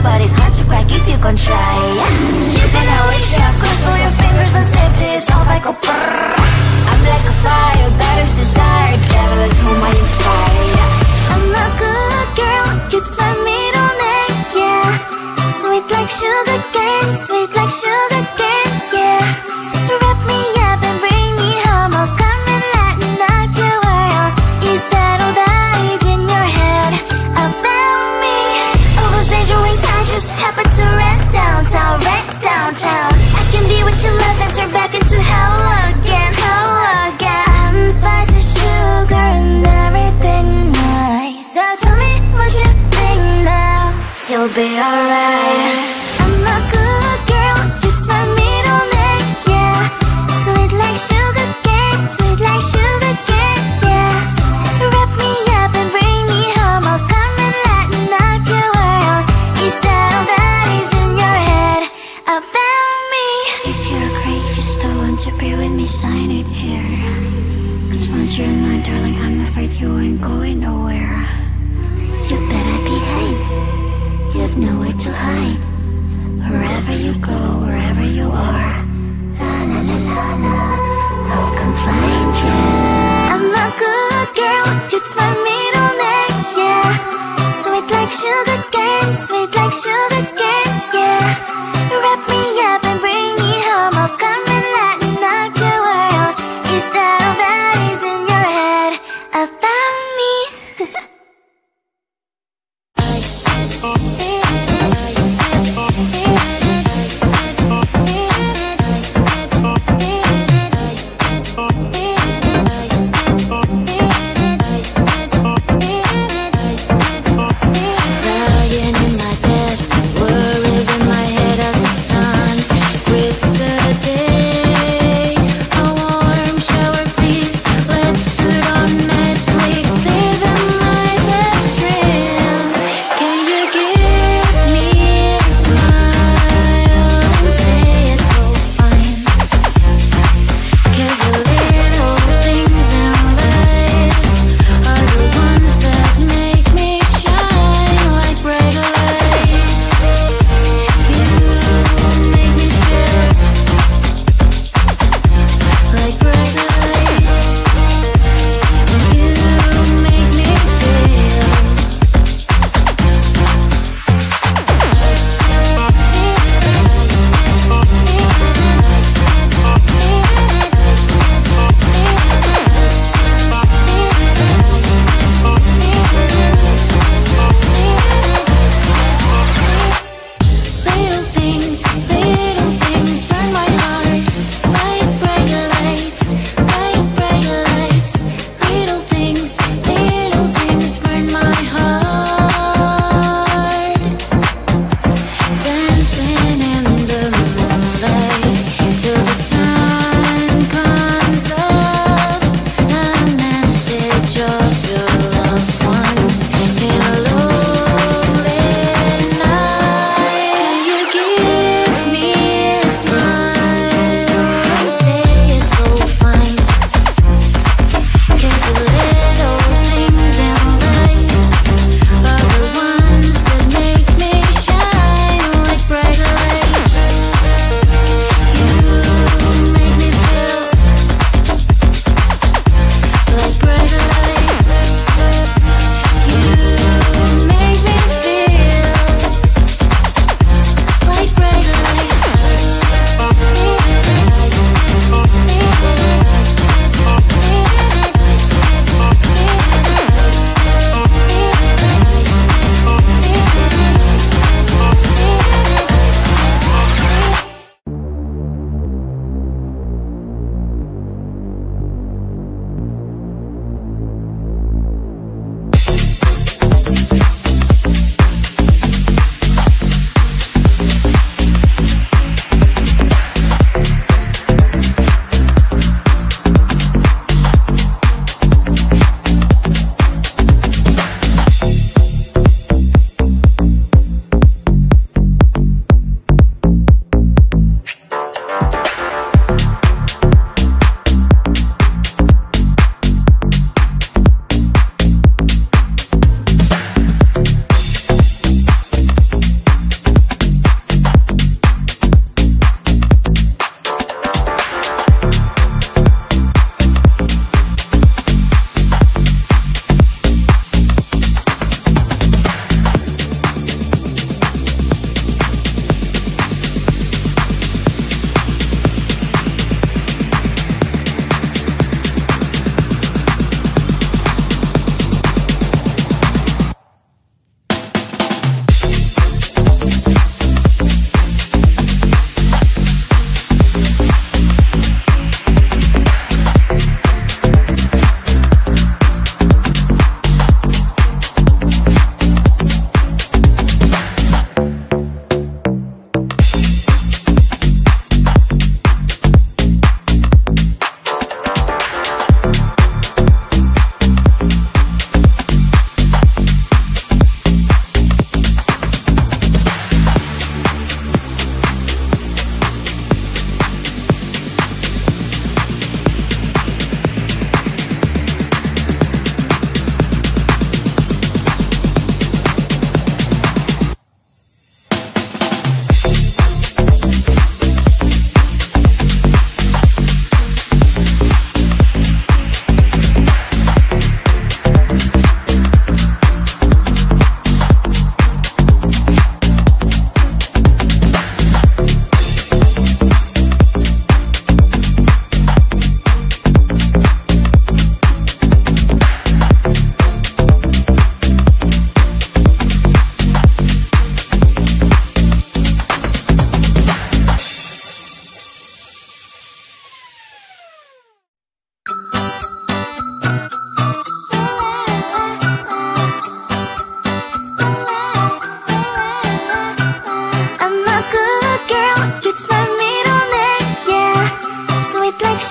but it's hard to crack if you can try. Sipping a wish, of course, all your fingers, but safety is off, I go brrrr. I'm like a fire, batter's desire, devil is whom I inspire. I'm a good girl, it's my middle name, yeah. Sweet like sugar cane, sweet like sugar cane, yeah. Wrap me up and bring me home, I'll come and lighten up your world. Is that all that is in your head about me? All those angel wings I just happen to rent downtown, rent downtown. I can be what you love and turn back into hell again, hell again. I'm spicy sugar and everything nice. So tell me what you think now, you'll be alright. I'm a good girl, it's my middle name, yeah. Sweet like sugar cane, sweet like sugar cane, yeah. Wrap me up and bring me home, I'll come and lighten up your world. Is that all that is in your head about me? If you agree, if you still want to be with me, sign it here. Cause once you're mine, darling, I'm afraid you ain't going nowhere. You better behave, you have nowhere to hide. Wherever you go, wherever you are, la la la la la, I'll come find you. I'm a good girl, it's my middle name, yeah. Sweet like sugar cane, sweet like sugar cane, yeah. Wrap me up and bring me home, I'll come and lighten up your world. Is that all that is in your head about me?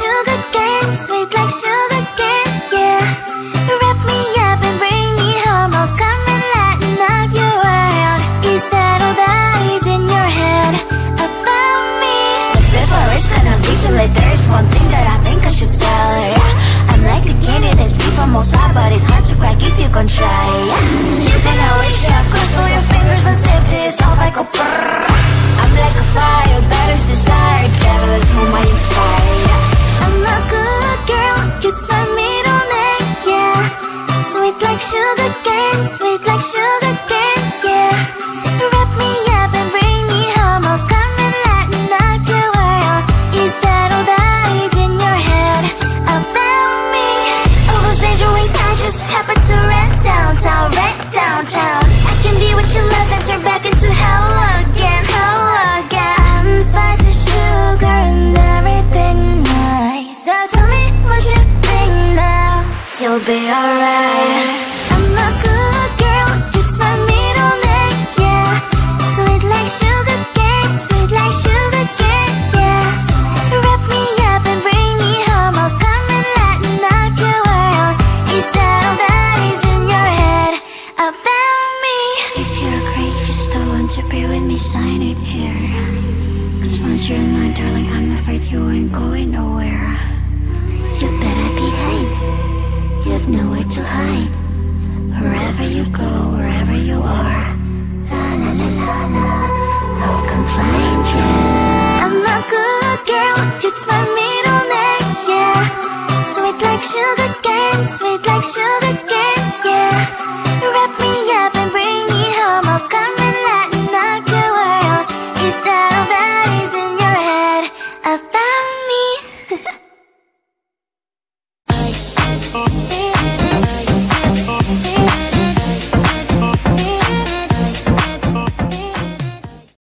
sugar cane, sweet like sugar cane, yeah. Wrap me up and bring me home, I'll come and lighten up your world. Is that all that is in your head about me? But before it's gonna be too late, there is one thing that I think I should tell her, yeah. I'm like the candy that's sweet from outside, but it's hard to crack if you can try, yeah. Sienten a wish, of course, all your fingers, but safety is all I go brrrr. I'm like a fire, batter's desire, devil is whom I inspire, yeah. I'm a good girl, it's my middle name, yeah. Sweet like sugar cane, sweet like sugar cane, yeah. Wrap me up and bring me home, I'll come and lighten up your world. Is that all that is in your head about me? All those angel wings I just happen to rent downtown, rent downtown. I can be what you love and turn back into hell again, hell again. I'm spicy sugar and everything nice. So tell me what you think now, you'll be alright. I'm a good girl, it's my middle name, yeah. Sweet like sugar cane, sweet like sugar cane, yeah. Wrap me up and bring me home, I'll come and lighten up your world. Is that all that is in your head about me? If you agree, if you still want to be with me, sign it here. Cause once you're mine, darling, I'm afraid you ain't going nowhere. You better behave, you have nowhere to hide. Wherever you go, wherever you are, la la la la la, I'll come find